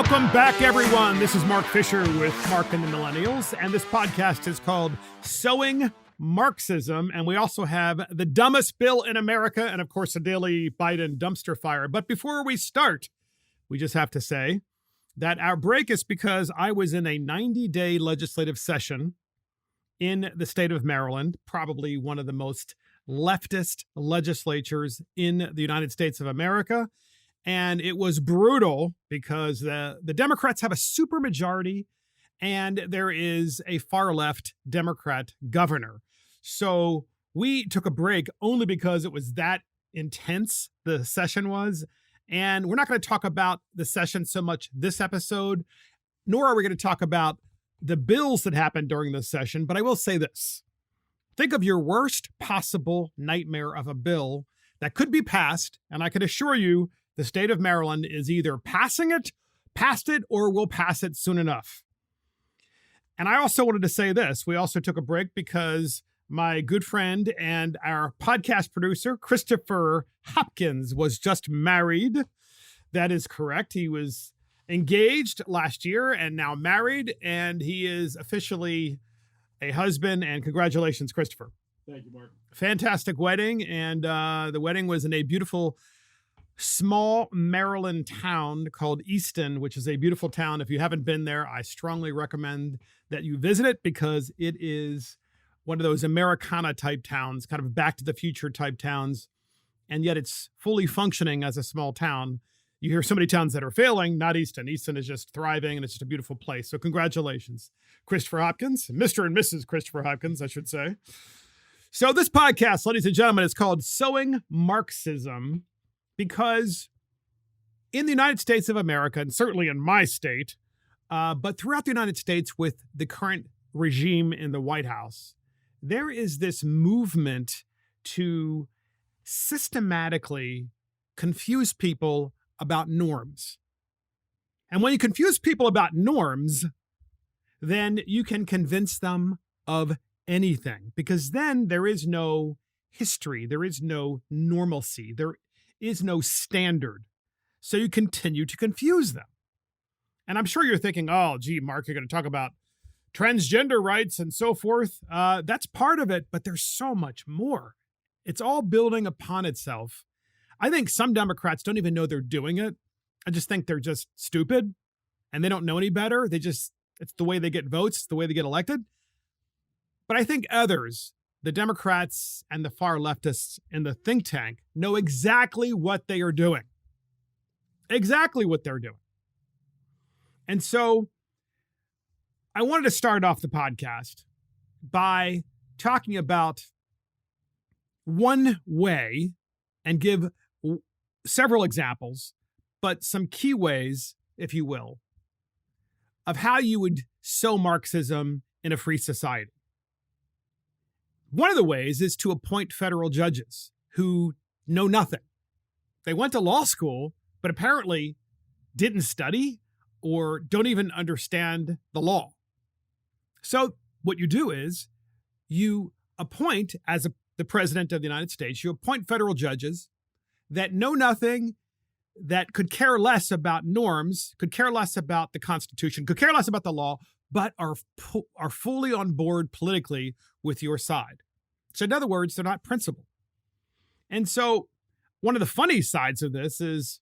Welcome back, everyone. This is Mark Fisher with Mark and the Millennials, and this podcast is called Sowing Marxism, and we also have the dumbest bill in America and, of course, a daily Biden dumpster fire. But before we start, we just have to say that our break is because I was in a 90-day legislative session in the state of Maryland, probably one of the most leftist legislatures in the United States of America. And it was brutal because the Democrats have a supermajority and there is a far left Democrat governor. So we took a break only because it was that intense, the session was. And we're not going to talk about the session so much this episode, nor are we going to talk about the bills that happened during this session. But I will say this. Think of your worst possible nightmare of a bill that could be passed. And I can assure you, the state of Maryland is either past it, or will pass it soon enough. And I also wanted to say this. We also took a break because my good friend and our podcast producer, Christopher Hopkins, was just married. That is correct. He was engaged last year and now married, and he is officially a husband. And congratulations, Christopher. Thank you, Mark. Fantastic wedding. And the wedding was in a beautiful small Maryland town called Easton, which is a beautiful town. If you haven't been there, I strongly recommend that you visit it because it is one of those Americana type towns, kind of Back to the Future type towns. And yet it's fully functioning as a small town. You hear so many towns that are failing, not Easton. Easton is just thriving and it's just a beautiful place. So congratulations, Christopher Hopkins, Mr. and Mrs. Christopher Hopkins, I should say. So this podcast, ladies and gentlemen, is called Sowing Marxism. Because in the United States of America, and certainly in my state, but throughout the United States with the current regime in the White House, there is this movement to systematically confuse people about norms. And when you confuse people about norms, then you can convince them of anything, because then there is no history, there is no normalcy, there is no standard. So you continue to confuse them. And I'm sure you're thinking, oh, gee, Mark, you're going to talk about transgender rights and so forth. That's part of it, but there's so much more. It's all building upon itself. I think some Democrats don't even know they're doing it. I just think they're just stupid and they don't know any better. It's the way they get votes, it's the way they get elected. But I think others, the Democrats and the far leftists in the think tank, know exactly what they are doing. Exactly what they're doing. And so I wanted to start off the podcast by talking about one way and give several examples, but some key ways, if you will, of how you would sow Marxism in a free society. One of the ways is to appoint federal judges who know nothing. They went to law school, but apparently didn't study or don't even understand the law. So what you do is you appoint, as the president of the United States, you appoint federal judges that know nothing, that could care less about norms, could care less about the Constitution, could care less about the law, but are fully on board politically with your side. So in other words, they're not principled. And so one of the funny sides of this is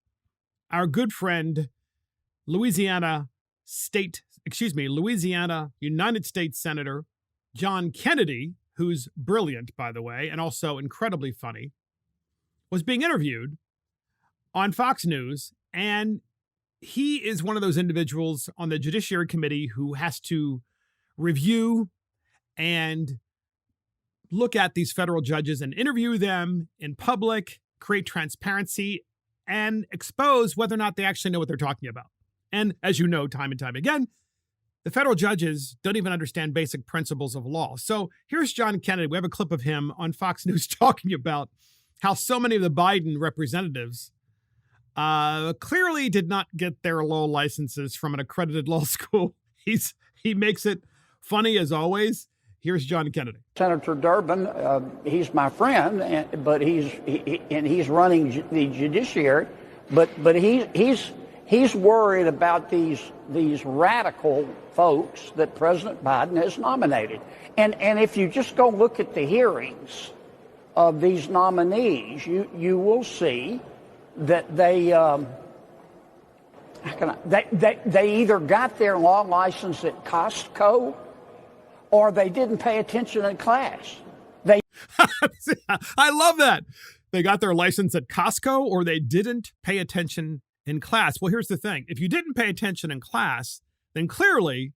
our good friend, Louisiana United States Senator John Kennedy, who's brilliant, by the way, and also incredibly funny, was being interviewed on Fox News. And he is one of those individuals on the Judiciary Committee who has to review and look at these federal judges and interview them in public, create transparency, and expose whether or not they actually know what they're talking about. And as you know, time and time again, the federal judges don't even understand basic principles of law. So here's John Kennedy. We have a clip of him on Fox News talking about how so many of the Biden representatives clearly did not get their law licenses from an accredited law school. He makes it funny as always. Here's John Kennedy. Senator Durbin, he's my friend, but he's running the judiciary, but he's He's worried about these radical folks that President Biden has nominated. And if you just go look at the hearings of these nominees, you will see that they either got their law license at Costco or they didn't pay attention in class. I love that. They got their license at Costco or they didn't pay attention in class. Well, here's the thing. If you didn't pay attention in class, then clearly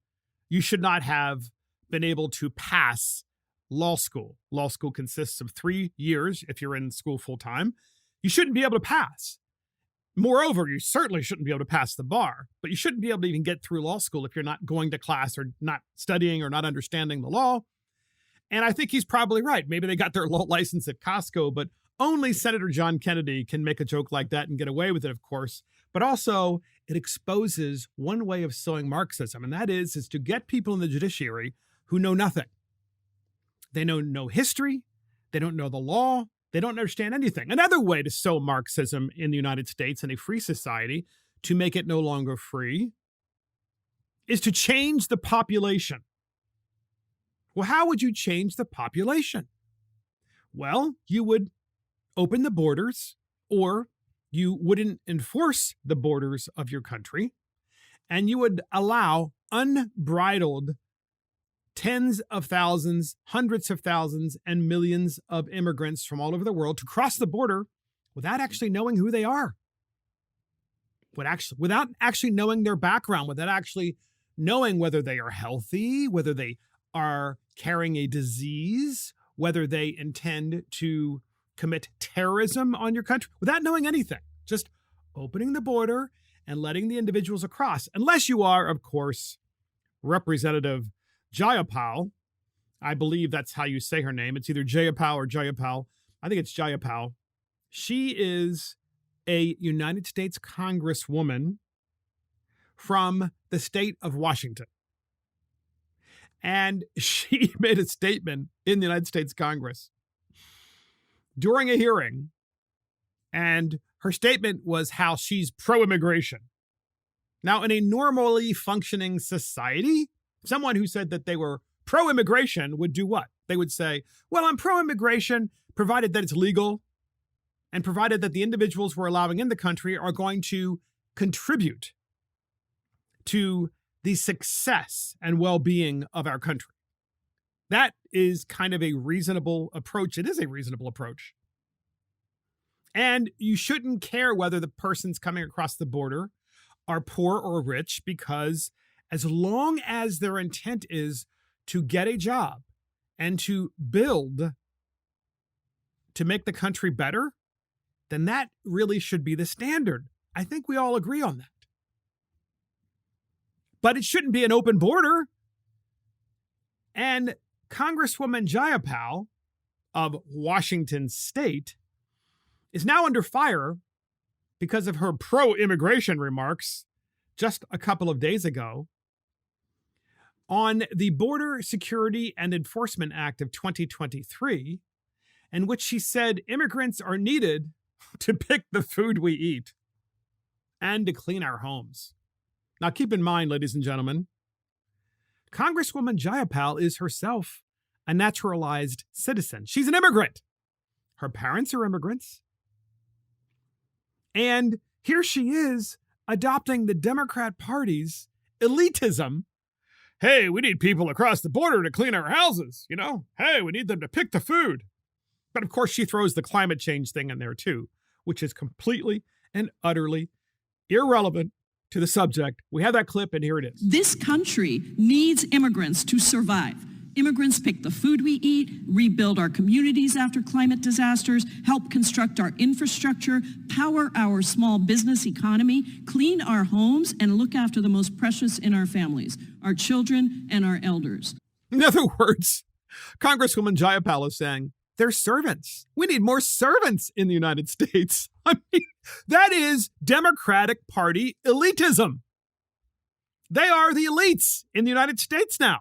you should not have been able to pass law school. Law school consists of 3 years if you're in school full time. You shouldn't be able to pass. Moreover, you certainly shouldn't be able to pass the bar, but you shouldn't be able to even get through law school if you're not going to class or not studying or not understanding the law. And I think he's probably right. Maybe they got their law license at Costco, but only Senator John Kennedy can make a joke like that and get away with it, of course. But also, it exposes one way of sowing Marxism, and that is to get people in the judiciary who know nothing. They know no history. They don't know the law. They don't understand anything. Another way to sow Marxism in the United States in a free society to make it no longer free is to change the population. Well, how would you change the population? Well, you would open the borders, or you wouldn't enforce the borders of your country, and you would allow unbridled tens of thousands, hundreds of thousands, and millions of immigrants from all over the world to cross the border without actually knowing who they are, without actually knowing their background, without actually knowing whether they are healthy, whether they are carrying a disease, whether they intend to commit terrorism on your country, without knowing anything. Just opening the border and letting the individuals across, unless you are, of course, Representative Jayapal. I believe that's how you say her name. It's either Jayapal or Jayapal. I think it's Jayapal. She is a United States Congresswoman from the state of Washington. And she made a statement in the United States Congress during a hearing, and her statement was how she's pro-immigration. Now, in a normally functioning society, someone who said that they were pro-immigration would do what? They would say, well, I'm pro-immigration provided that it's legal and provided that the individuals we're allowing in the country are going to contribute to the success and well-being of our country. That is kind of a reasonable approach. It is a reasonable approach. And you shouldn't care whether the persons coming across the border are poor or rich, because as long as their intent is to get a job and to build, to make the country better, then that really should be the standard. I think we all agree on that. But it shouldn't be an open border. And Congresswoman Jayapal of Washington State is now under fire because of her pro-immigration remarks just a couple of days ago on the Border Security and Enforcement Act of 2023, in which she said immigrants are needed to pick the food we eat and to clean our homes. Now, keep in mind, ladies and gentlemen, Congresswoman Jayapal is herself a naturalized citizen. She's an immigrant. Her parents are immigrants. And here she is adopting the Democrat Party's elitism. Hey, we need people across the border to clean our houses. Hey, we need them to pick the food. But of course, she throws the climate change thing in there too, which is completely and utterly irrelevant to the subject. We have that clip, and here it is. This country needs immigrants to survive. Immigrants pick the food we eat, rebuild our communities after climate disasters, help construct our infrastructure, power our small business economy, clean our homes, and look after the most precious in our families, our children and our elders. In other words, Congresswoman Jayapal is saying, they're servants. We need more servants in the United States. I mean, that is Democratic Party elitism. They are the elites in the United States now.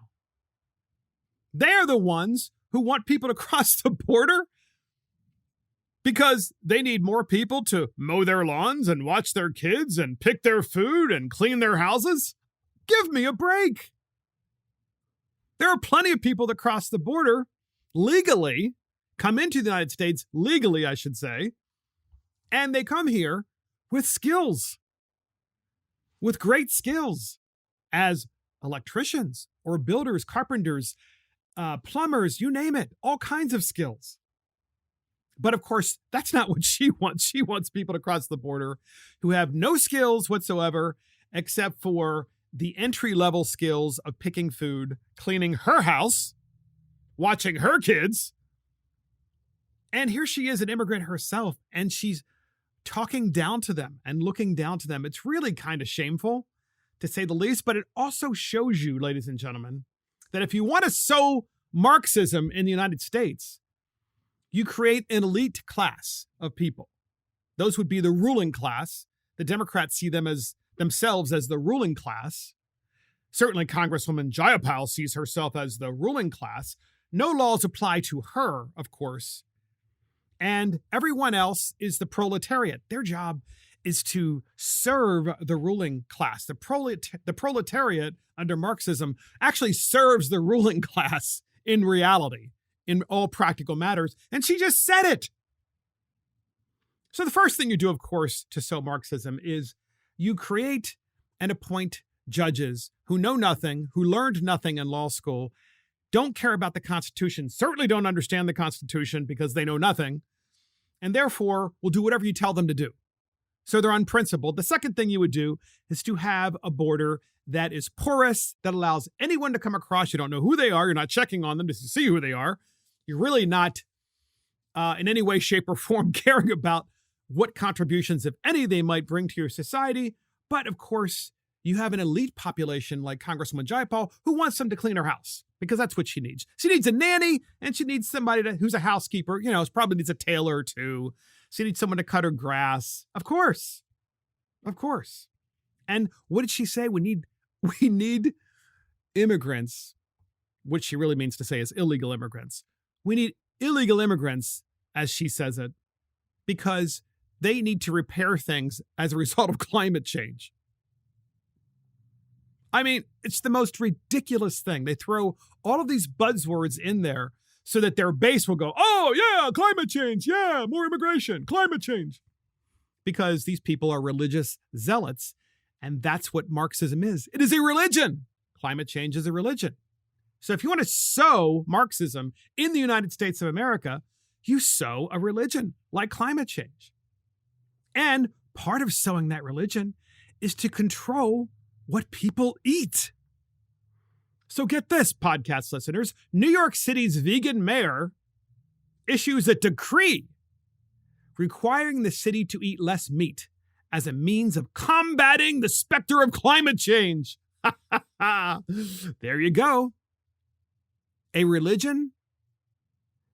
They are the ones who want people to cross the border because they need more people to mow their lawns and watch their kids and pick their food and clean their houses? Give me a break. There are plenty of people that cross the border legally, come into the United States legally, I should say, and they come here with skills, with great skills as electricians or builders, carpenters, plumbers, you name it, all kinds of skills. But of course, that's not what she wants. She wants people to cross the border who have no skills whatsoever, except for the entry-level skills of picking food, cleaning her house, watching her kids. And here she is, an immigrant herself, and she's talking down to them and looking down to them. It's really kind of shameful, to say the least, but it also shows you, ladies and gentlemen, that if you want to sow Marxism in the United States, you create an elite class of people. Those would be the ruling class. The Democrats see them as themselves as the ruling class. Certainly Congresswoman Jayapal sees herself as the ruling class. No laws apply to her, of course. And everyone else is the proletariat. Their job is to serve the ruling class. The proletariat under Marxism actually serves the ruling class in reality, in all practical matters. And she just said it. So the first thing you do, of course, to sow Marxism is you create and appoint judges who know nothing, who learned nothing in law school, don't care about the Constitution, certainly don't understand the Constitution because they know nothing, and therefore will do whatever you tell them to do. So they're unprincipled. The second thing you would do is to have a border that is porous, that allows anyone to come across. You don't know who they are. You're not checking on them to see who they are. You're really not in any way, shape, or form caring about what contributions, if any, they might bring to your society. But of course, you have an elite population like Congresswoman Jayapal who wants them to clean her house because that's what she needs. She needs a nanny and she needs somebody who's a housekeeper. You know, probably needs a tailor or two. She needs someone to cut her grass. Of course. Of course. And what did she say? We need immigrants, which she really means to say is illegal immigrants. We need illegal immigrants, as she says it, because they need to repair things as a result of climate change. I mean, it's the most ridiculous thing. They throw all of these buzzwords in there so that their base will go, oh, yeah, climate change. Yeah, more immigration, climate change. Because these people are religious zealots. And that's what Marxism is. It is a religion. Climate change is a religion. So if you want to sow Marxism in the United States of America, you sow a religion like climate change. And part of sowing that religion is to control what people eat. So get this, podcast listeners. New York City's vegan mayor issues a decree requiring the city to eat less meat as a means of combating the specter of climate change. There you go. A religion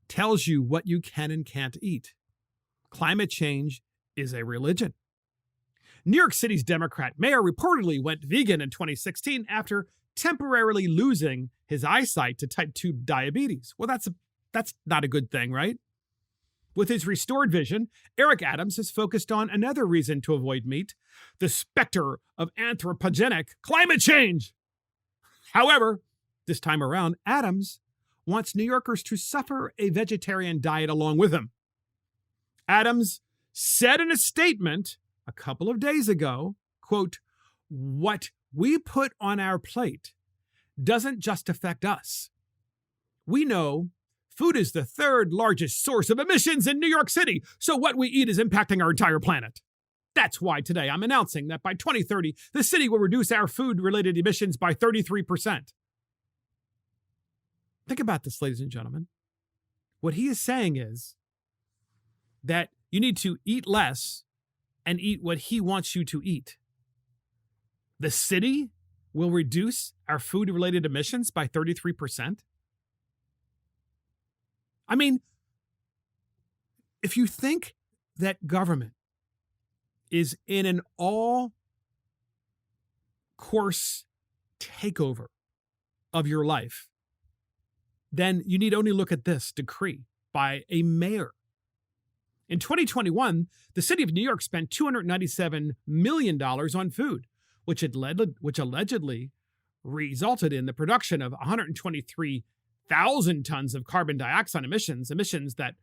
tells you what you can and can't eat. Climate change is a religion. New York City's Democrat mayor reportedly went vegan in 2016 after temporarily losing his eyesight to type 2 diabetes. Well, that's not a good thing, right? With his restored vision, Eric Adams has focused on another reason to avoid meat, the specter of anthropogenic climate change. However, this time around, Adams wants New Yorkers to suffer a vegetarian diet along with him. Adams said in a statement a couple of days ago, quote, "What we put on our plate doesn't just affect us. We know food is the third largest source of emissions in New York City, so what we eat is impacting our entire planet. That's why today I'm announcing that by 2030, the city will reduce our food-related emissions by 33%. Think about this, ladies and gentlemen. What he is saying is that you need to eat less and eat what he wants you to eat. The city will reduce our food-related emissions by 33%. I mean, if you think that government is in an all-course takeover of your life, then you need only look at this decree by a mayor. In 2021, the city of New York spent $297 million on food, which allegedly resulted in the production of 123,000 tons of carbon dioxide emissions that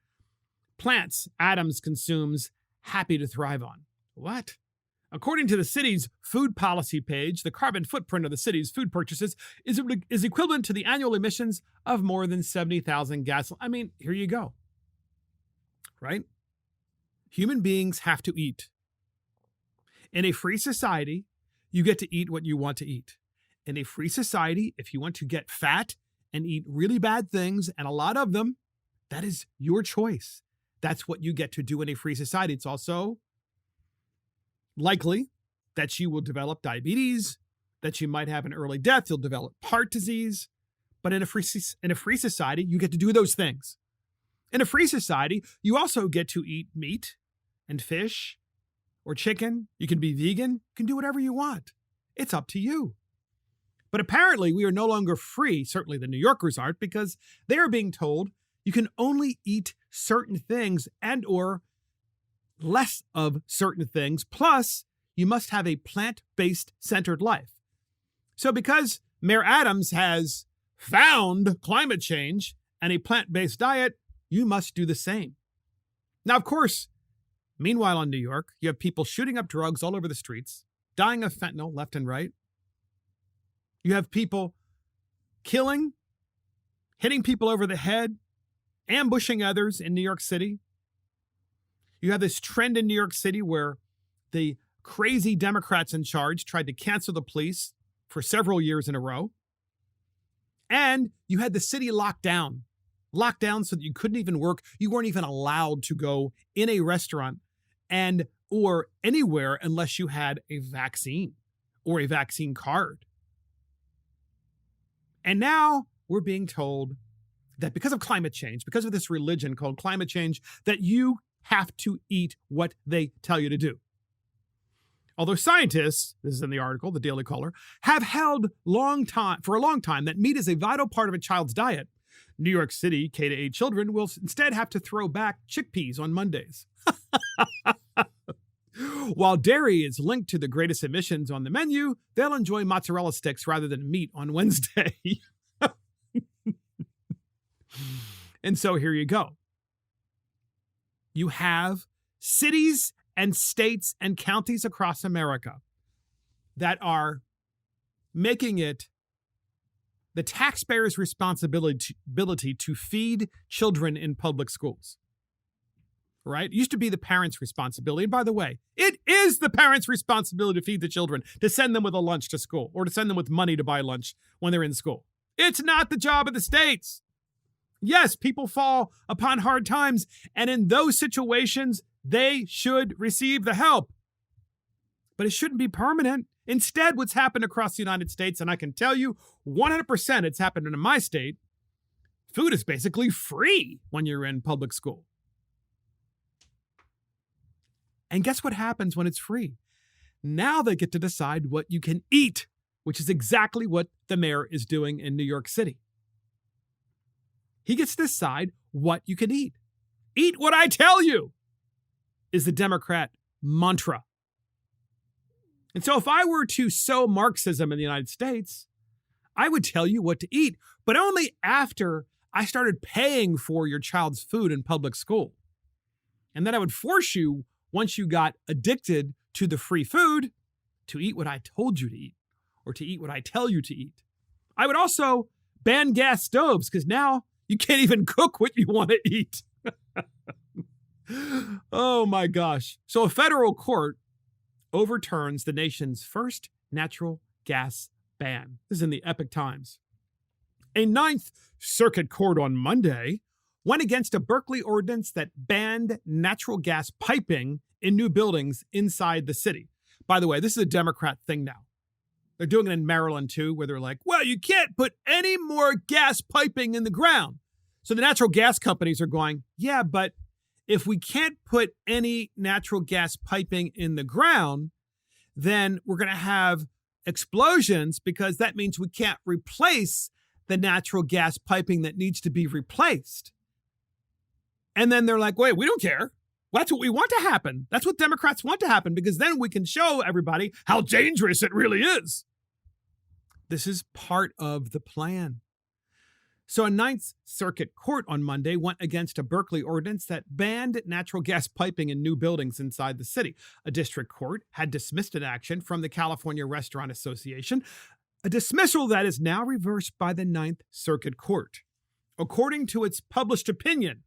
plants Adams consumes happy to thrive on. What? According to the city's food policy page, the carbon footprint of the city's food purchases is equivalent to the annual emissions of more than 70,000 gas. I mean, here you go. Right? Human beings have to eat. In a free society, you get to eat what you want to eat. In a free society, if you want to get fat and eat really bad things, and a lot of them, that is your choice. That's what you get to do in a free society. It's also likely that you will develop diabetes, that you might have an early death, you'll develop heart disease. But in a free society, you get to do those things. In a free society, you also get to eat meat and fish or chicken. You can be vegan. You can do whatever you want. It's up to you. But apparently, we are no longer free. Certainly the New Yorkers aren't, because they are being told you can only eat certain things and or less of certain things. Plus, you must have a plant-based centered life. So because Mayor Adams has found climate change and a plant-based diet, you must do the same. Now, of course, meanwhile in New York, you have people shooting up drugs all over the streets, dying of fentanyl left and right. You have people killing, hitting people over the head, ambushing others in New York City. You have this trend in New York City where the crazy Democrats in charge tried to cancel the police for several years in a row. And you had the city locked down so that you couldn't even work. You weren't even allowed to go in a restaurant and or anywhere unless you had a vaccine or a vaccine card. And now we're being told that because of climate change, because of this religion called climate change, that you have to eat what they tell you to do. Although scientists, this is in the article, the Daily Caller, have held for a long time that meat is a vital part of a child's diet, New York City K-8 children will instead have to throw back chickpeas on Mondays. While dairy is linked to the greatest emissions on the menu, they'll enjoy mozzarella sticks rather than meat on Wednesday. And so here you go. You have cities and states and counties across America that are making it the taxpayer's responsibility to feed children in public schools. Right? It used to be the parents' responsibility. And by the way, it is the parents' responsibility to feed the children, to send them with a lunch to school or to send them with money to buy lunch when they're in school. It's not the job of the states. Yes, people fall upon hard times, and in those situations, they should receive the help. But it shouldn't be permanent. Instead, what's happened across the United States, and I can tell you 100% it's happened in my state, food is basically free when you're in public school. And guess what happens when it's free? Now they get to decide what you can eat, which is exactly what the mayor is doing in New York City. He gets to decide what you can eat. Eat what I tell you is the Democrat mantra. And so if I were to sow Marxism in the United States, I would tell you what to eat, but only after I started paying for your child's food in public school. And then I would force you, once you got addicted to the free food, to eat what I told you to eat or to eat what I tell you to eat. I would also ban gas stoves because now you can't even cook what you want to eat. Oh my gosh. So a federal court overturns the nation's first natural gas ban. This is in the Epoch Times. A Ninth Circuit Court on Monday went against a Berkeley ordinance that banned natural gas piping in new buildings inside the city. By the way, this is a Democrat thing now. They're doing it in Maryland too, where they're like, well, you can't put any more gas piping in the ground. So the natural gas companies are going, yeah, but if we can't put any natural gas piping in the ground, then we're going to have explosions because that means we can't replace the natural gas piping that needs to be replaced. And then they're like, wait, we don't care. That's what we want to happen. That's what Democrats want to happen, because then we can show everybody how dangerous it really is. This is part of the plan. So a Ninth Circuit court on Monday went against a Berkeley ordinance that banned natural gas piping in new buildings inside the city. A district court had dismissed an action from the California Restaurant Association, a dismissal that is now reversed by the Ninth Circuit Court. According to its published opinion,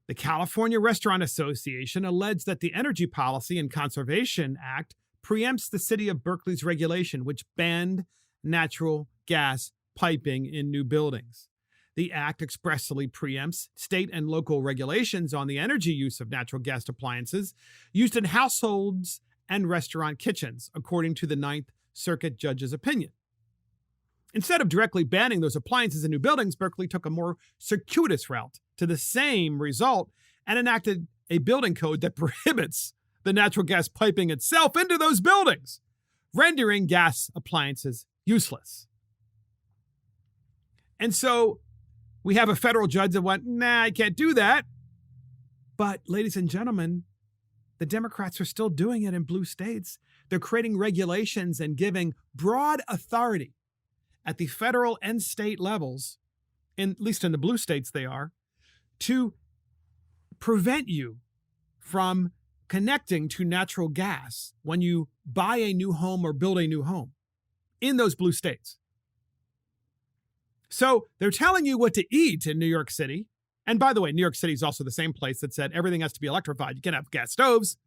the California Restaurant Association alleged that the Energy Policy and Conservation Act preempts the city of Berkeley's regulation, which banned natural gas piping in new buildings. The act expressly preempts state and local regulations on the energy use of natural gas appliances used in households and restaurant kitchens, according to the Ninth Circuit judge's opinion. Instead of directly banning those appliances in new buildings, Berkeley took a more circuitous route to the same result and enacted a building code that prohibits the natural gas piping itself into those buildings, rendering gas appliances useless. And so we have a federal judge that went, nah, I can't do that. But ladies and gentlemen, the Democrats are still doing it in blue states. They're creating regulations and giving broad authority at the federal and state levels, at least in the blue states they are, to prevent you from connecting to natural gas when you buy a new home or build a new home in those blue states. So they're telling you what to eat in New York City. And by the way, New York City is also the same place that said everything has to be electrified. You can't have gas stoves.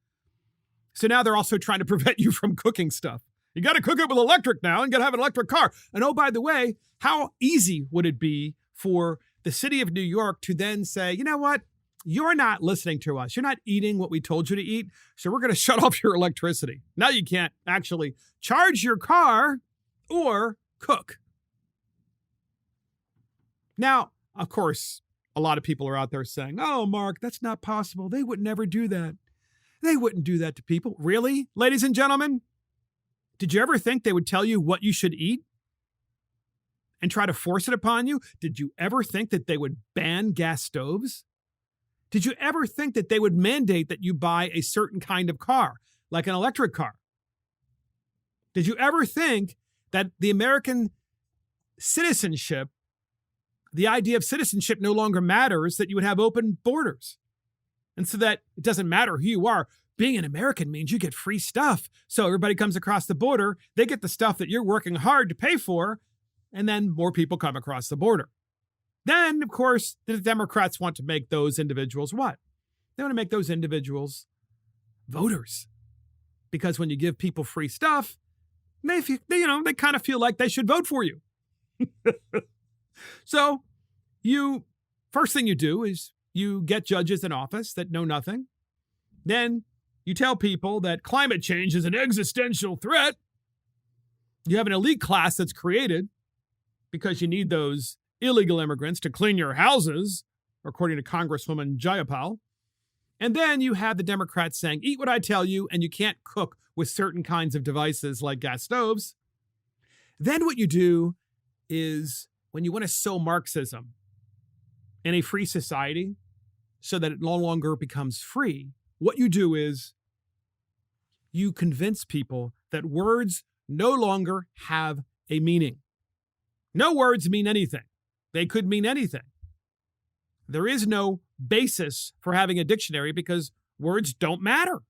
So now they're also trying to prevent you from cooking stuff. You got to cook it with electric now and got to have an electric car. And oh, by the way, how easy would it be for the city of New York to then say, you know what? You're not listening to us. You're not eating what we told you to eat. So we're going to shut off your electricity. Now you can't actually charge your car or cook. Now, of course, a lot of people are out there saying, oh, Mark, that's not possible. They would never do that. They wouldn't do that to people. Really, ladies and gentlemen? Did you ever think they would tell you what you should eat and try to force it upon you? Did you ever think that they would ban gas stoves? Did you ever think that they would mandate that you buy a certain kind of car, like an electric car? Did you ever think that the American citizenship, the idea of citizenship no longer matters, that you would have open borders? And so that it doesn't matter who you are. Being an American means you get free stuff. So everybody comes across the border, they get the stuff that you're working hard to pay for, and then more people come across the border. Then, of course, the Democrats want to make those individuals what? They want to make those individuals voters. Because when you give people free stuff, they kind of feel like they should vote for you. So first thing you do is you get judges in office that know nothing. Then you tell people that climate change is an existential threat. You have an elite class that's created because you need those illegal immigrants to clean your houses, according to Congresswoman Jayapal. And then you have the Democrats saying, eat what I tell you, and you can't cook with certain kinds of devices like gas stoves. Then what you do is, when you want to sow Marxism in a free society so that it no longer becomes free, what you do is you convince people that words no longer have a meaning. No words mean anything. They could mean anything. There is no basis for having a dictionary because words don't matter.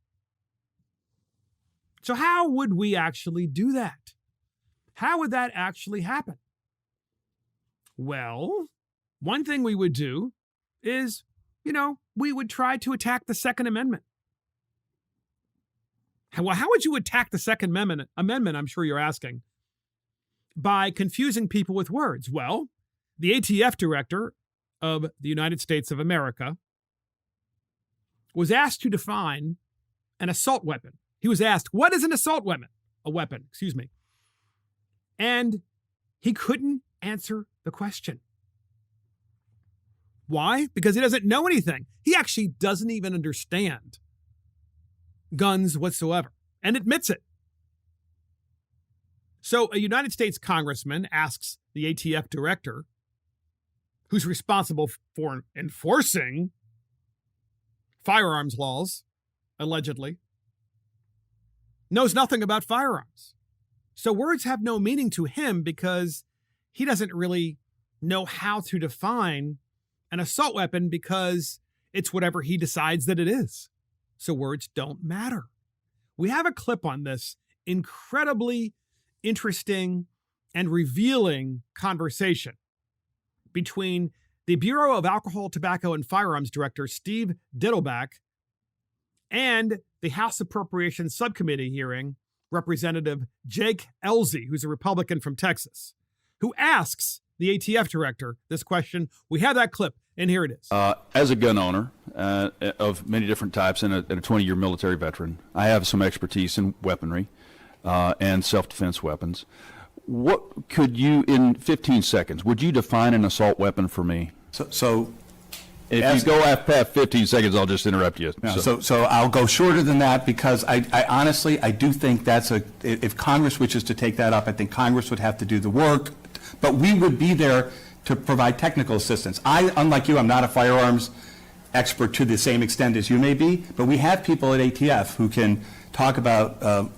So how would we actually do that? How would that actually happen? Well, one thing we would do is, we would try to attack the Second Amendment. Well, how would you attack the Second Amendment, I'm sure you're asking? By confusing people with words. Well, the ATF director of the United States of America was asked to define an assault weapon. He was asked, what is an assault weapon? And he couldn't answer the question. Why? Because he doesn't know anything. He actually doesn't even understand guns whatsoever, and admits it. So a United States congressman asks the ATF director, who's responsible for enforcing firearms laws, allegedly, knows nothing about firearms. So words have no meaning to him because he doesn't really know how to define an assault weapon because it's whatever he decides that it is. So words don't matter. We have a clip on this incredibly interesting and revealing conversation between the Bureau of Alcohol, Tobacco, and Firearms Director Steve Diddleback and the House Appropriations Subcommittee hearing Representative Jake Elzy, who's a Republican from Texas, who asks the ATF director this question. We have that clip, and here it is. As a gun owner of many different types and a 20-year military veteran, I have some expertise in weaponry and self-defense weapons. What could you, in 15 seconds, would you define an assault weapon for me? So if you go past 15 seconds, I'll just interrupt you. no, so I'll go shorter than that because I honestly, I do think if Congress wishes to take that up, I think Congress would have to do the work, but we would be there to provide technical assistance. Unlike you, I'm not a firearms expert to the same extent as you may be, but we have people at ATF who can talk about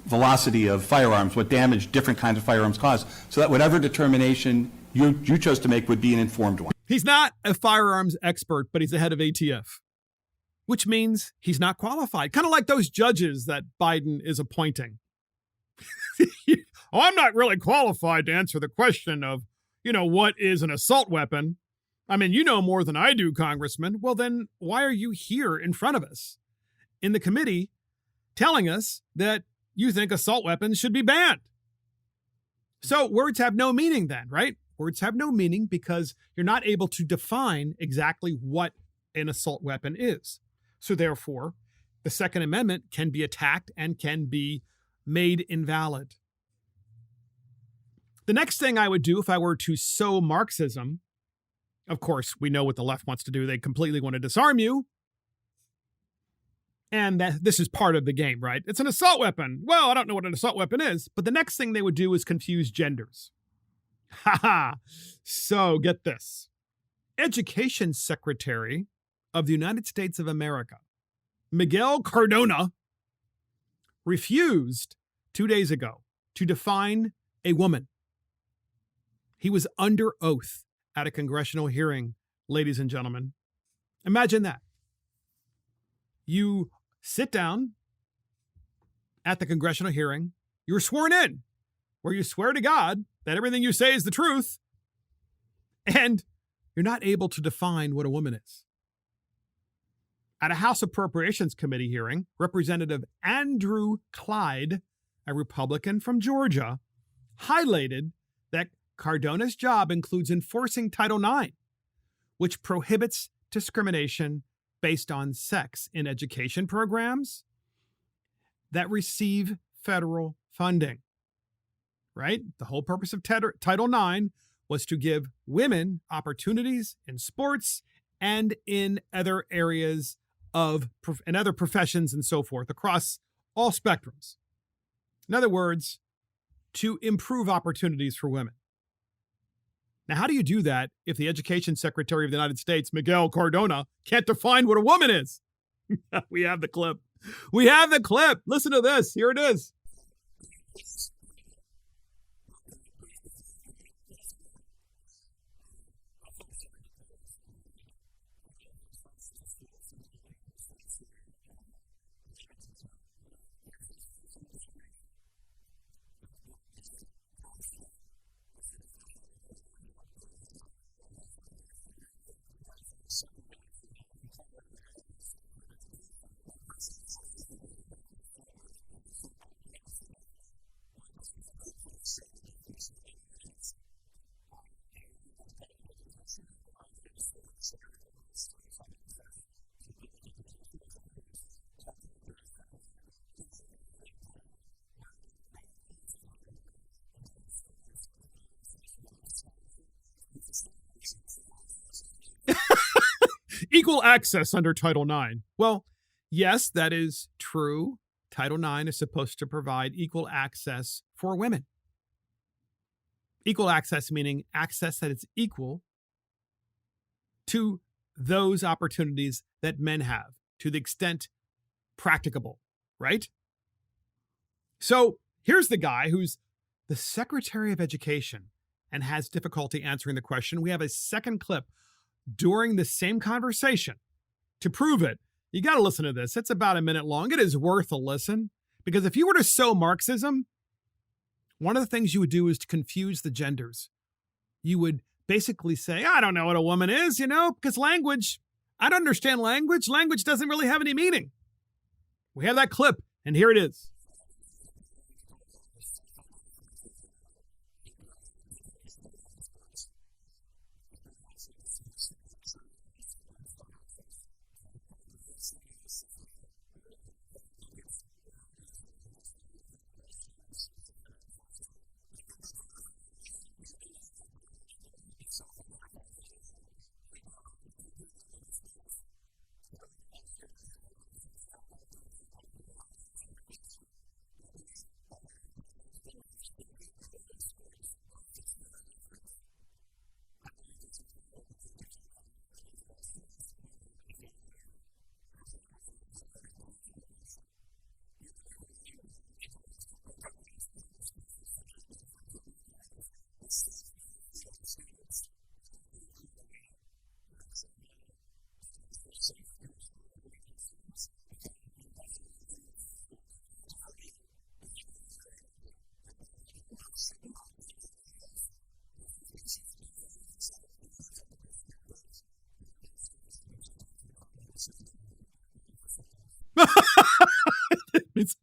velocity of firearms, what damage different kinds of firearms cause, so that whatever determination you chose to make would be an informed one. He's not a firearms expert, but he's the head of ATF, which means he's not qualified. Kind of like those judges that Biden is appointing. I'm not really qualified to answer the question of, what is an assault weapon? I mean, you know more than I do, Congressman. Well, then why are you here in front of us in the committee telling us that you think assault weapons should be banned? So words have no meaning then, right? Words have no meaning because you're not able to define exactly what an assault weapon is. So therefore, the Second Amendment can be attacked and can be made invalid. The next thing I would do if I were to sow Marxism, of course, we know what the left wants to do. They completely want to disarm you. And this is part of the game, right? It's an assault weapon. Well, I don't know what an assault weapon is. But the next thing they would do is confuse genders. Ha. So get this. Education Secretary of the United States of America, Miguel Cardona, refused 2 days ago to define a woman. He was under oath at a congressional hearing, ladies and gentlemen. Imagine that. You sit down at the congressional hearing, you're sworn in, where you swear to God that everything you say is the truth, and you're not able to define what a woman is. At a House Appropriations Committee hearing, Representative Andrew Clyde, a Republican from Georgia, highlighted that Cardona's job includes enforcing Title IX, which prohibits discrimination based on sex in education programs that receive federal funding. Right? The whole purpose of Title IX was to give women opportunities in sports and in other areas in other professions and so forth across all spectrums. In other words, to improve opportunities for women. Now, how do you do that if the Education Secretary of the United States, Miguel Cardona, can't define what a woman is? We have the clip. We have the clip. Listen to this. Here it is. Equal access under Title IX. Well, yes, that is true. Title IX is supposed to provide equal access for women. Equal access meaning access that is equal to those opportunities that men have to the extent practicable, right? So here's the guy who's the Secretary of Education and has difficulty answering the question. We have a second clip during the same conversation to prove it. You got to listen to this. It's about a minute long. It is worth a listen, because if you were to sow Marxism, one of the things you would do is to confuse the genders. You would basically say, I don't know what a woman is, because language, I don't understand language. Language doesn't really have any meaning. We have that clip, and here it is.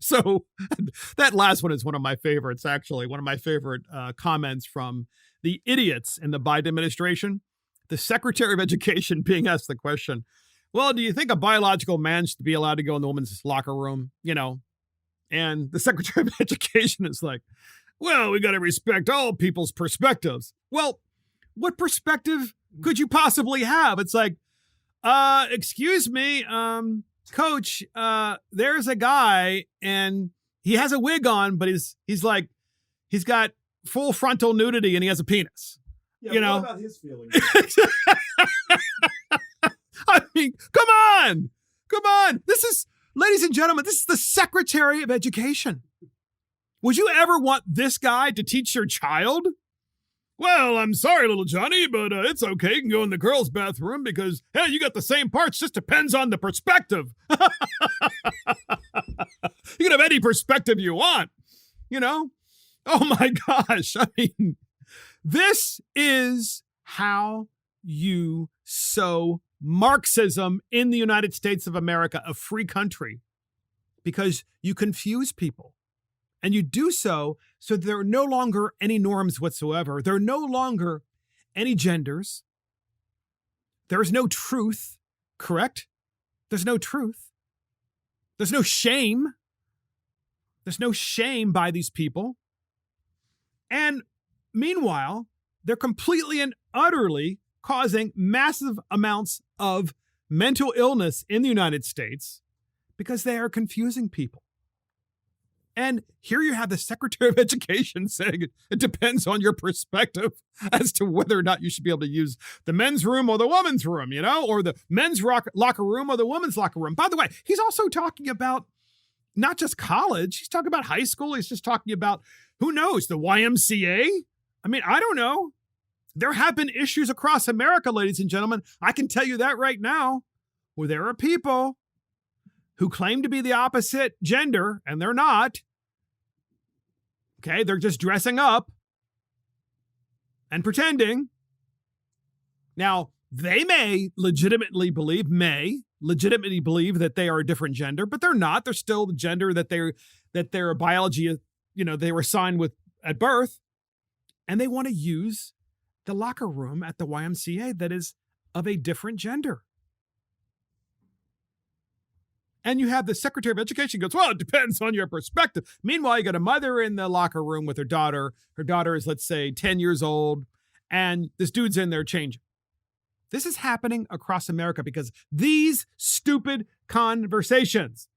So that last one is one of my favorites, actually. One of my favorite comments from the idiots in the Biden administration. The Secretary of Education being asked the question, well, do you think a biological man should be allowed to go in the women's locker room? And the Secretary of Education is like, well, we got to respect all people's perspectives. Well, what perspective could you possibly have? It's like, excuse me, Coach, there's a guy and he has a wig on, but he's got full frontal nudity and he has a penis. Yeah, what about his feelings? I mean, come on. This is, ladies and gentlemen, this is the Secretary of Education. Would you ever want this guy to teach your child? Well, I'm sorry, little Johnny, but it's okay. You can go in the girls' bathroom because, hey, you got the same parts. Just depends on the perspective. You can have any perspective you want, Oh, my gosh. I mean, this is how you sow Marxism in the United States of America, a free country, because you confuse people. And you do so there are no longer any norms whatsoever. There are no longer any genders. There is no truth, correct? There's no truth. There's no shame. There's no shame by these people. And meanwhile, they're completely and utterly causing massive amounts of mental illness in the United States because they are confusing people. And here you have the Secretary of Education saying it depends on your perspective as to whether or not you should be able to use the men's room or the women's room, or the men's locker room or the women's locker room. By the way, he's also talking about not just college. He's talking about high school. He's just talking about, who knows, the YMCA? I mean, I don't know. There have been issues across America, ladies and gentlemen. I can tell you that right now, where there are people who claim to be the opposite gender, and they're not. Okay, they're just dressing up and pretending. Now, they may legitimately believe that they are a different gender, but they're not. They're still the gender that their biology, they were assigned with at birth. And they want to use the locker room at the YMCA that is of a different gender. And you have the Secretary of Education goes, well, it depends on your perspective. Meanwhile, you got a mother in the locker room with her daughter. Her daughter is, let's say, 10 years old, and this dude's in there changing. This is happening across America because these stupid conversations.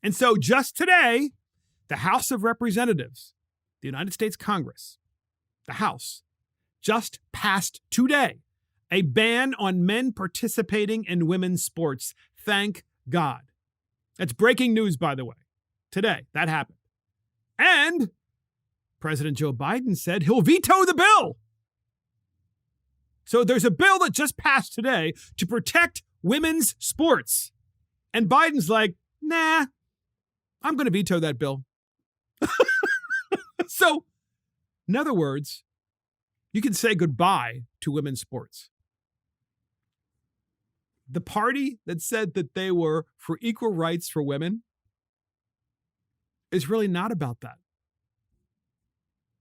And so just today, the House of Representatives, the United States Congress, the House, just passed today A ban on men participating in women's sports. Thank God. That's breaking news, by the way. Today, that happened. And President Joe Biden said he'll veto the bill. So there's a bill that just passed today to protect women's sports. And Biden's like, nah, I'm going to veto that bill. So, in other words, you can say goodbye to women's sports. The party that said that they were for equal rights for women is really not about that.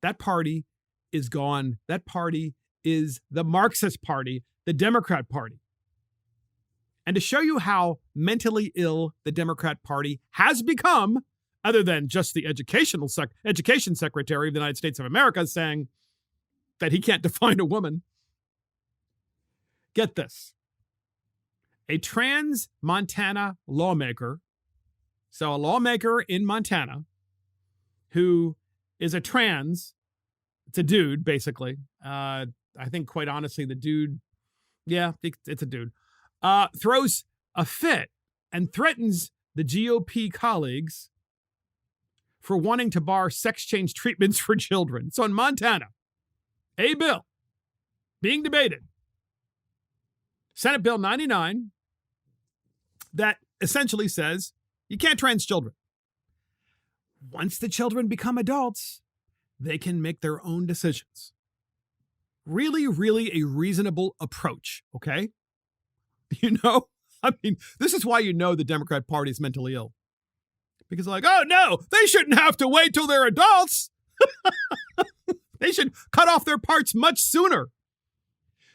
That party is gone. That party is the Marxist Party, the Democrat Party. And to show you how mentally ill the Democrat Party has become, other than just the education secretary of the United States of America saying that he can't define a woman, get this. A trans Montana lawmaker, so a lawmaker in Montana who is a trans, it's a dude, basically. I think, quite honestly, the dude, yeah, it's a dude, throws a fit and threatens the GOP colleagues for wanting to bar sex change treatments for children. So in Montana, a bill being debated, Senate Bill 99, that essentially says you can't trans children. Once the children become adults, they can make their own decisions. Really, really a reasonable approach, okay? You know, I mean, this is why you know the Democrat Party is mentally ill. Because they're like, oh no, they shouldn't have to wait till they're adults. They should cut off their parts much sooner.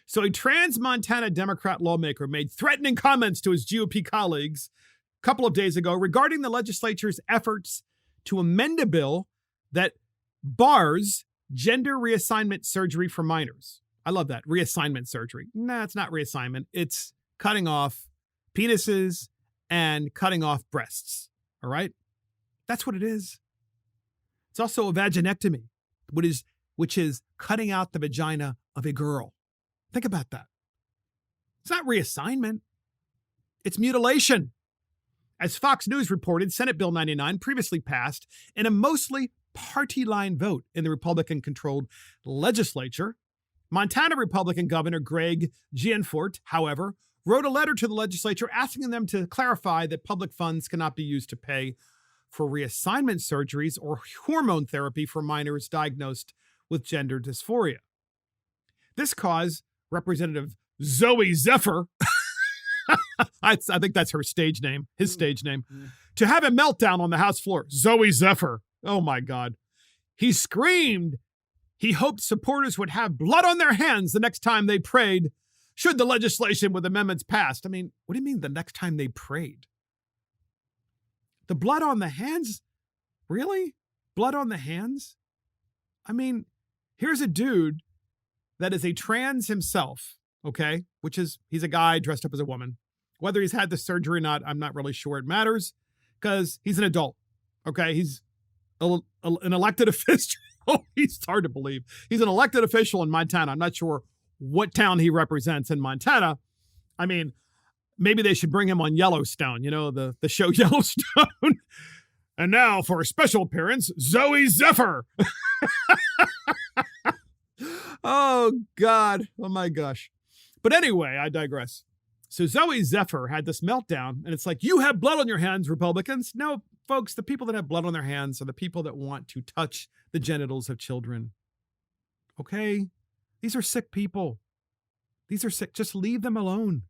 So a trans Montana Democrat lawmaker made threatening comments to his GOP colleagues a couple of days ago regarding the legislature's efforts to amend a bill that bars gender reassignment surgery for minors. I love that. Reassignment surgery. Nah, it's not reassignment. It's cutting off penises and cutting off breasts. All right? That's what it is. It's also a vaginectomy, which is cutting out the vagina of a girl. Think about that. It's not reassignment. It's mutilation. As Fox News reported, Senate Bill 99 previously passed in a mostly party-line vote in the Republican-controlled legislature. Montana Republican Governor Greg Gianforte, however, wrote a letter to the legislature asking them to clarify that public funds cannot be used to pay for reassignment surgeries or hormone therapy for minors diagnosed with gender dysphoria. This caused Representative Zoe Zephyr, I think that's her stage name, his stage name, to have a meltdown on the House floor. Zoe Zephyr. Oh my God. He screamed he hoped supporters would have blood on their hands the next time they prayed should the legislation with amendments passed. I mean, what do you mean the next time they prayed? The blood on the hands? Really? Blood on the hands? I mean, here's a dude that is a trans himself, okay? Which is, he's a guy dressed up as a woman. Whether he's had the surgery or not, I'm not really sure it matters because he's an adult, okay? He's an elected official. He's hard to believe. He's an elected official in Montana. I'm not sure what town he represents in Montana. I mean, maybe they should bring him on Yellowstone, you know, the show Yellowstone. And now for a special appearance, Zoe Zephyr. Oh, God. Oh, my gosh. But anyway, I digress. So Zoe Zephyr had this meltdown, and it's like, you have blood on your hands, Republicans. No, folks, the people that have blood on their hands are the people that want to touch the genitals of children. Okay? These are sick people. These are sick. Just leave them alone.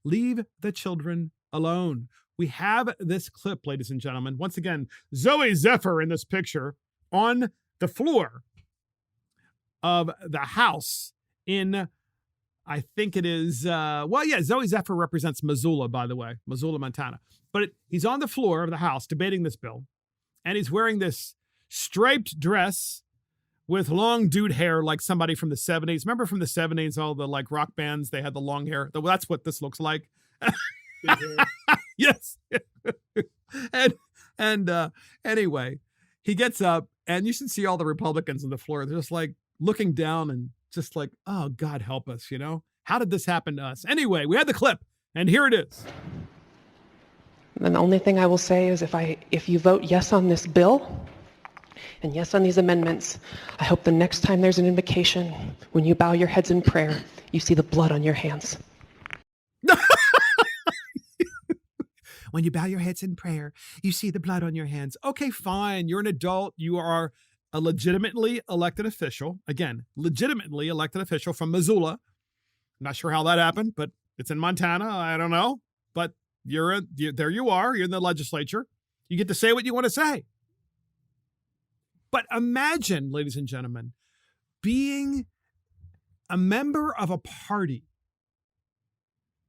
Leave the children alone. We have this clip, ladies and gentlemen. Once again, Zoe Zephyr in this picture on the floor of the house in, I think it is, Zoe Zephyr represents Missoula, by the way, Missoula, Montana. But he's on the floor of the house debating this bill, and he's wearing this striped dress with long dude hair like somebody from the 70s. Remember from the 70s, all the like rock bands, they had the long hair. That's what this looks like. Yes. and anyway, he gets up, and you should see all the Republicans on the floor. They're just like looking down and just like, oh, God help us, you know? How did this happen to us? Anyway, we had the clip, and here it is. And the only thing I will say is if you vote yes on this bill and yes on these amendments, I hope the next time there's an invocation, when you bow your heads in prayer, you see the blood on your hands. When you bow your heads in prayer, you see the blood on your hands. Okay, fine. You're an adult. You are a legitimately elected official. Again, legitimately elected official from Missoula. I'm not sure how that happened, but it's in Montana. I don't know. But there you are. You're in the legislature. You get to say what you want to say. But imagine, ladies and gentlemen, being a member of a party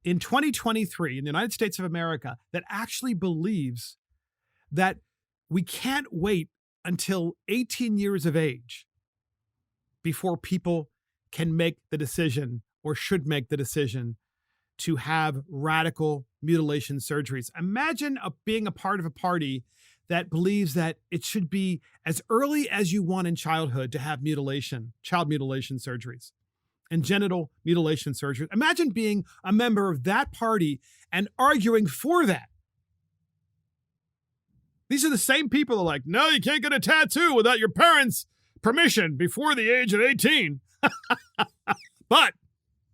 in 2023 in the United States of America that actually believes that we can't wait until 18 years of age before people can make the decision or should make the decision to have radical mutilation surgeries. Imagine being a part of a party that believes that it should be as early as you want in childhood to have child mutilation surgeries and genital mutilation surgery. Imagine being a member of that party and arguing for that. These are the same people that are like, no, you can't get a tattoo without your parents' permission before the age of 18. But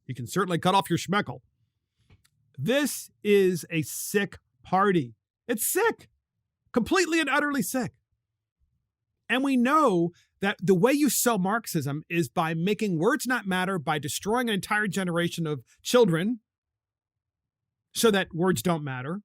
you can certainly cut off your schmeckle. This is a sick party. It's sick. Completely and utterly sick. And we know that the way you sell Marxism is by making words not matter, by destroying an entire generation of children so that words don't matter,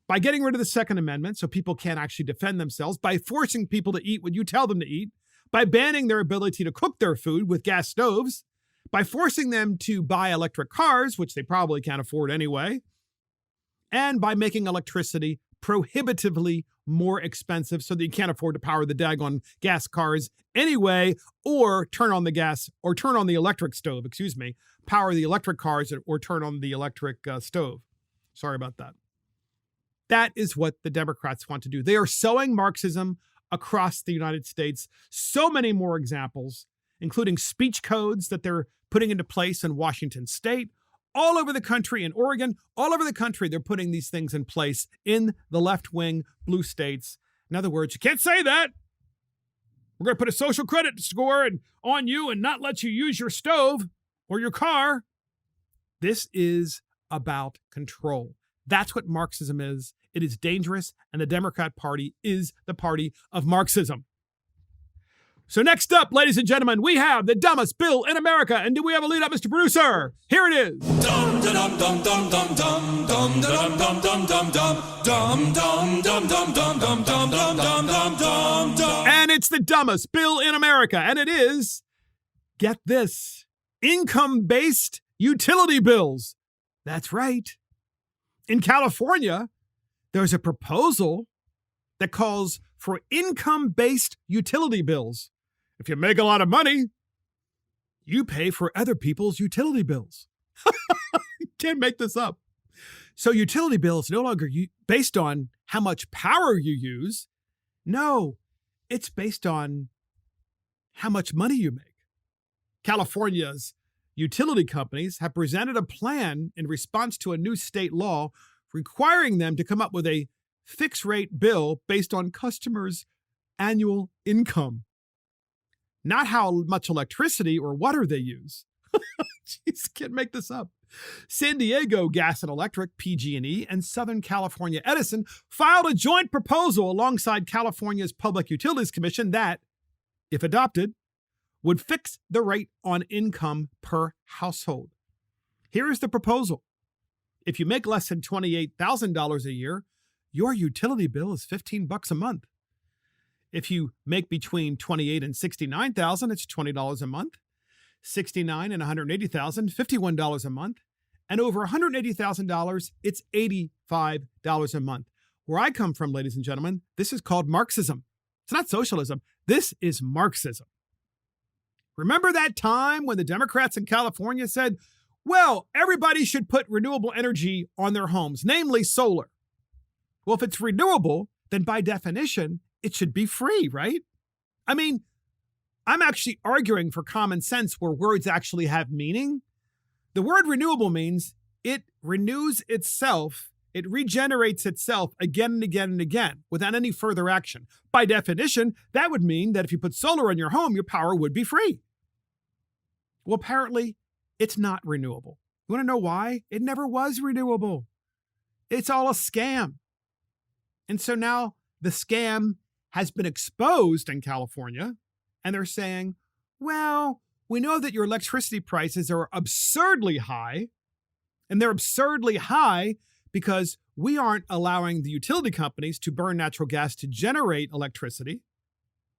by getting rid of the Second Amendment so people can't actually defend themselves, by forcing people to eat what you tell them to eat, by banning their ability to cook their food with gas stoves, by forcing them to buy electric cars, which they probably can't afford anyway, and by making electricity prohibitively more expensive so that you can't afford to power the daggone gas cars anyway, or turn on the electric stove, power the electric cars or turn on the electric stove. Sorry about that. That is what the Democrats want to do. They are sowing Marxism across the United States. So many more examples, including speech codes that they're putting into place in Washington State, all over the country, in Oregon, all over the country, they're putting these things in place in the left-wing blue states. In other words, you can't say that. We're going to put a social credit score on you and not let you use your stove or your car. This is about control. That's what Marxism is. It is dangerous, and the Democrat Party is the party of Marxism. So next up, ladies and gentlemen, we have the dumbest bill in America. And do we have a lead up, Mr. Producer? Here it is. And it's the dumbest bill in America. And it is, get this, income-based utility bills. That's right. In California, there's a proposal that calls for income-based utility bills. If you make a lot of money, you pay for other people's utility bills. You can't make this up. So utility bills no longer based on how much power you use. No, it's based on how much money you make. California's utility companies have presented a plan in response to a new state law requiring them to come up with a fixed rate bill based on customers' annual income. Not how much electricity or water they use. Jeez, can't make this up. San Diego Gas and Electric, PG&E, and Southern California Edison filed a joint proposal alongside California's Public Utilities Commission that, if adopted, would fix the rate on income per household. Here is the proposal. If you make less than $28,000 a year, your utility bill is $15 a month. If you make between $28,000 and $69,000, it's $20 a month. $69,000 and $180,000, $51 a month. And over $180,000, it's $85 a month. Where I come from, ladies and gentlemen, this is called Marxism. It's not socialism. This is Marxism. Remember that time when the Democrats in California said, well, everybody should put renewable energy on their homes, namely solar. Well, if it's renewable, then by definition, it should be free, right? I mean, I'm actually arguing for common sense where words actually have meaning. The word renewable means it renews itself, it regenerates itself again and again and again without any further action. By definition, that would mean that if you put solar in your home, your power would be free. Well, apparently, it's not renewable. You want to know why? It never was renewable. It's all a scam. And so now the scam has been exposed in California, and they're saying, well, we know that your electricity prices are absurdly high, and they're absurdly high because we aren't allowing the utility companies to burn natural gas to generate electricity.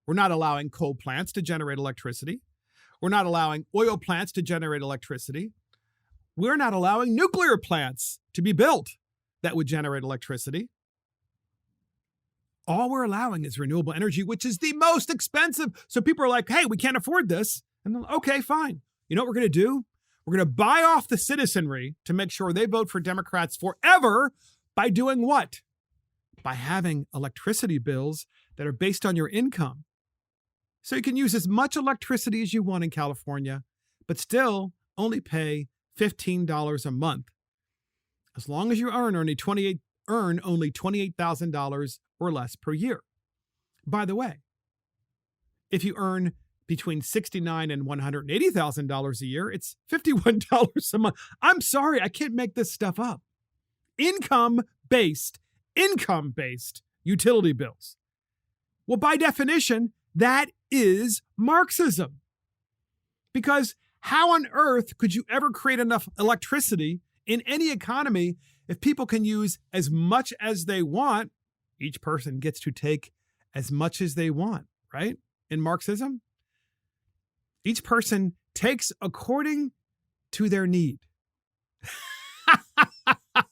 We're not allowing coal plants to generate electricity. We're not allowing oil plants to generate electricity. We're not allowing nuclear plants to be built that would generate electricity. All we're allowing is renewable energy, which is the most expensive. So people are like, hey, we can't afford this. And they're like, okay, fine. You know what we're going to do? We're going to buy off the citizenry to make sure they vote for Democrats forever by doing what? By having electricity bills that are based on your income. So you can use as much electricity as you want in California, but still only pay $15 a month. As long as you earn only $28,000 or less per year. By the way, if you earn between $69,000 and $180,000 a year, it's $51 a month. I'm sorry, I can't make this stuff up. Income-based utility bills. Well, by definition, that is Marxism. Because how on earth could you ever create enough electricity in any economy if people can use as much as they want? Each person gets to take as much as they want, right? In Marxism, each person takes according to their need.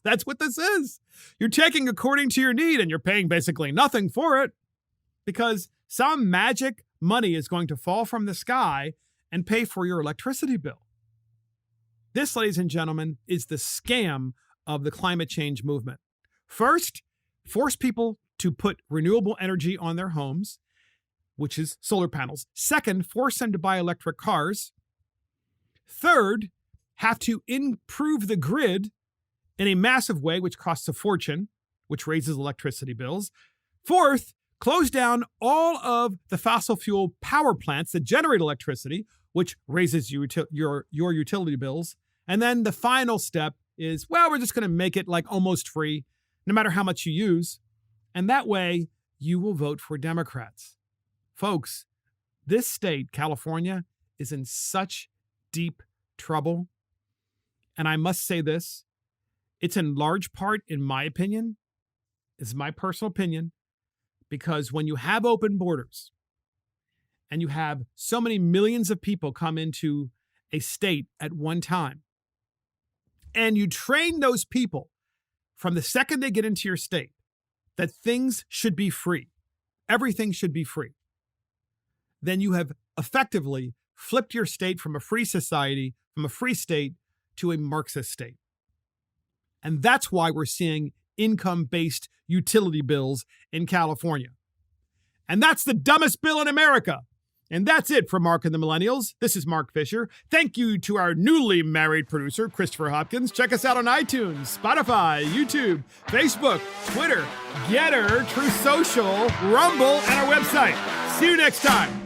That's what this is. You're taking according to your need, and you're paying basically nothing for it because some magic money is going to fall from the sky and pay for your electricity bill. This, ladies and gentlemen, is the scam of the climate change movement. First, force people to put renewable energy on their homes, which is solar panels. Second, force them to buy electric cars. Third, have to improve the grid in a massive way, which costs a fortune, which raises electricity bills. Fourth, close down all of the fossil fuel power plants that generate electricity, which raises your utility bills. And then the final step is, well, we're just going to make it like almost free, no matter how much you use. And that way, you will vote for Democrats. Folks, this state, California, is in such deep trouble. And I must say this, it's in large part, in my opinion, is my personal opinion, because when you have open borders and you have so many millions of people come into a state at one time, and you train those people from the second they get into your state that things should be free, everything should be free, then you have effectively flipped your state from a free society, from a free state to a Marxist state. And that's why we're seeing income-based utility bills in California. And that's the dumbest bill in America. And that's it for Mark and the Millennials. This is Mark Fisher. Thank you to our newly married producer, Christopher Hopkins. Check us out on iTunes, Spotify, YouTube, Facebook, Twitter, Getter, True Social, Rumble, and our website. See you next time.